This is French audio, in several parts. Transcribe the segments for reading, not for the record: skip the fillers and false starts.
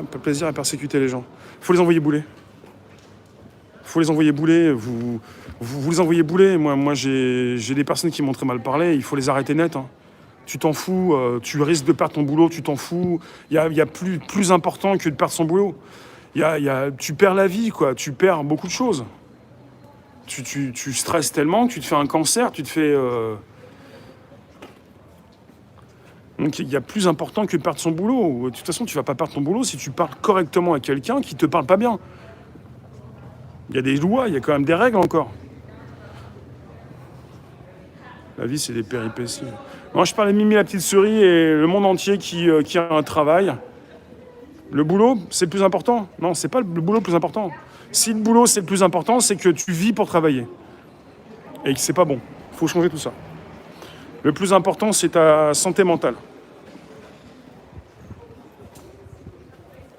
Pas plaisir à persécuter les gens. Faut les envoyer bouler. Faut les envoyer bouler. Vous les envoyez bouler. Moi j'ai des personnes qui m'ont très mal parlé. Il faut les arrêter net. Hein. Tu t'en fous. Tu risques de perdre ton boulot. Tu t'en fous. Il y a plus important que de perdre son boulot. Tu perds la vie, quoi. Tu perds beaucoup de choses. Tu stresses tellement que tu te fais un cancer. Tu te fais... Donc il y a plus important que de perdre son boulot. De toute façon, tu vas pas perdre ton boulot si tu parles correctement à quelqu'un qui te parle pas bien. Il y a des lois, il y a quand même des règles encore. La vie, c'est des péripéties. Moi, je parlais de Mimi la petite souris et le monde entier qui a un travail. Le boulot, c'est le plus important? Non, c'est pas le boulot le plus important. Si le boulot, c'est le plus important, c'est que tu vis pour travailler. Et que c'est pas bon. Il faut changer tout ça. Le plus important, c'est ta santé mentale.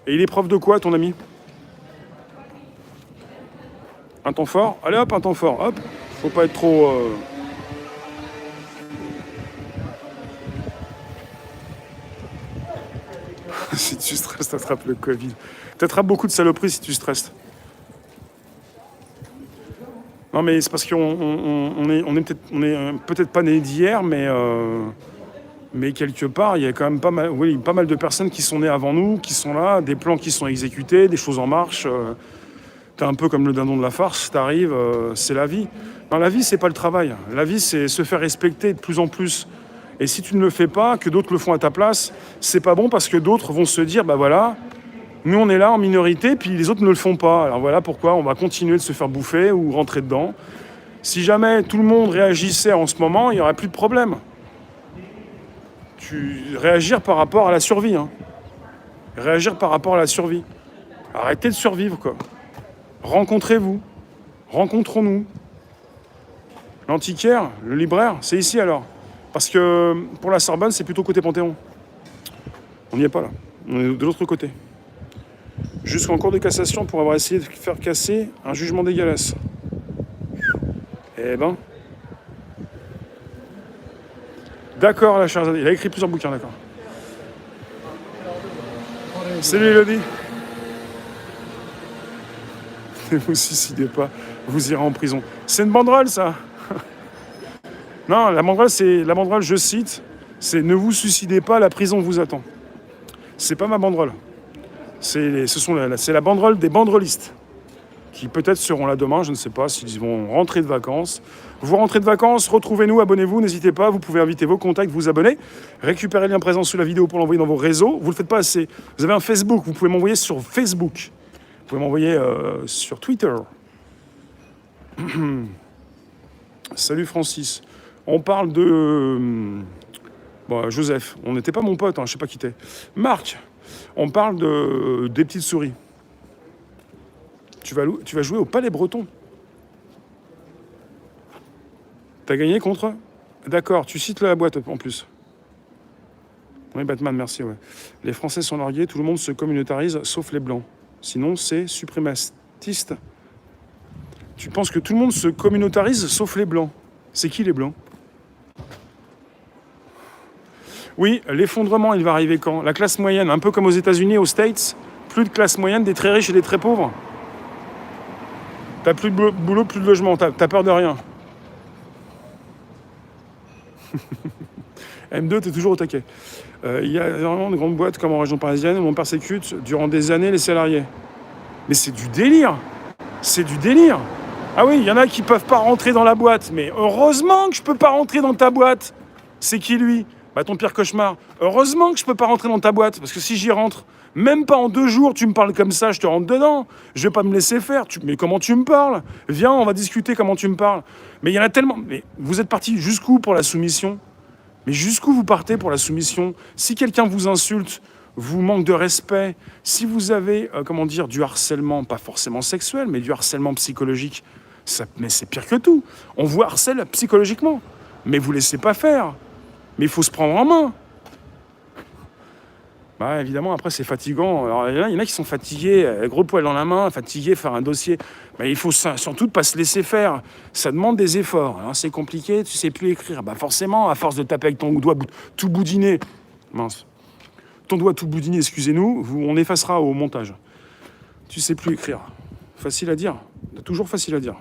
Et il est prof de quoi, ton ami? Un temps fort? Allez hop, un temps fort. Hop. Faut pas être trop... Si tu stresses, t'attrapes le Covid. T'attrapes beaucoup de saloperies si tu stresses. Non, mais c'est parce qu'on est peut-être pas né d'hier, mais quelque part, il y a quand même pas mal de personnes qui sont nées avant nous, qui sont là, des plans qui sont exécutés, des choses en marche. T'es un peu comme le dindon de la farce, t'arrives, c'est la vie. Non, la vie, c'est pas le travail. La vie, c'est se faire respecter de plus en plus. Et si tu ne le fais pas, que d'autres le font à ta place, c'est pas bon parce que d'autres vont se dire, bah voilà, nous on est là en minorité, puis les autres ne le font pas. Alors voilà pourquoi on va continuer de se faire bouffer ou rentrer dedans. Si jamais tout le monde réagissait en ce moment, il n'y aurait plus de problème. Réagir par rapport à la survie. Hein. Réagir par rapport à la survie. Arrêtez de survivre, quoi. Rencontrez-vous. Rencontrons-nous. L'antiquaire, le libraire, c'est ici alors. Parce que pour la Sorbonne, c'est plutôt côté Panthéon. On n'y est pas là. On est de l'autre côté. Jusqu'en cours de cassation pour avoir essayé de faire casser un jugement dégueulasse. Eh ben. D'accord, la Charzade. Il a écrit plusieurs bouquins, d'accord. Salut Elodie. Ne vous suicidez pas, vous irez en prison. C'est une banderole, ça. Non, la banderole, je cite, c'est « Ne vous suicidez pas, la prison vous attend ». C'est pas ma banderole. C'est la banderole des banderolistes, qui peut-être seront là demain, je ne sais pas, s'ils vont rentrer de vacances. Vous rentrez de vacances, retrouvez-nous, abonnez-vous, n'hésitez pas, vous pouvez inviter vos contacts, vous abonner, récupérez le lien présent sous la vidéo pour l'envoyer dans vos réseaux. Vous ne le faites pas assez. Vous avez un Facebook, vous pouvez m'envoyer sur Facebook. Vous pouvez m'envoyer sur Twitter. Salut Francis. On parle de... Joseph, on n'était pas mon pote, hein, je sais pas qui t'es. Marc, on parle des petites souris. Tu vas jouer au Palais Breton. T'as gagné contre? D'accord, tu cites la boîte en plus. Oui, Batman, merci, ouais. Les Français sont largués, tout le monde se communautarise, sauf les Blancs. Sinon, c'est suprématiste. Tu penses que tout le monde se communautarise, sauf les Blancs? C'est qui les Blancs? Oui, l'effondrement, il va arriver quand? La classe moyenne, un peu comme aux États-Unis, aux States, plus de classe moyenne, des très riches et des très pauvres. T'as plus de boulot, plus de logement, t'as peur de rien. M2, t'es toujours au taquet. Il y a énormément de grandes boîtes comme en région parisienne où on persécute durant des années les salariés. Mais c'est du délire. C'est du délire. Ah oui, il y en a qui peuvent pas rentrer dans la boîte. Mais heureusement que je peux pas rentrer dans ta boîte. C'est qui lui? Bah ton pire cauchemar. Heureusement que je peux pas rentrer dans ta boîte. Parce que si j'y rentre, même pas en 2 jours, tu me parles comme ça, je te rentre dedans. Je vais pas me laisser faire. Mais comment tu me parles? Viens, on va discuter comment tu me parles. Mais il y en a tellement. Mais vous êtes partis jusqu'où pour la soumission? Mais jusqu'où vous partez pour la soumission? Si quelqu'un vous insulte, vous manque de respect, si vous avez, du harcèlement, pas forcément sexuel, mais du harcèlement psychologique, mais c'est pire que tout. On vous harcèle psychologiquement. Mais vous laissez pas faire. Mais il faut se prendre en main. Bah, évidemment, après, c'est fatigant. Alors, il y en a qui sont fatigués, gros poil dans la main, fatigués, faire un dossier. Mais il faut surtout ne pas se laisser faire. Ça demande des efforts. Alors, c'est compliqué, tu sais plus écrire. Bah, forcément, à force de taper avec ton doigt tout boudiné, mince. ton doigt tout boudini, excusez-nous, on effacera au montage. Tu sais plus écrire. Facile à dire, toujours facile à dire.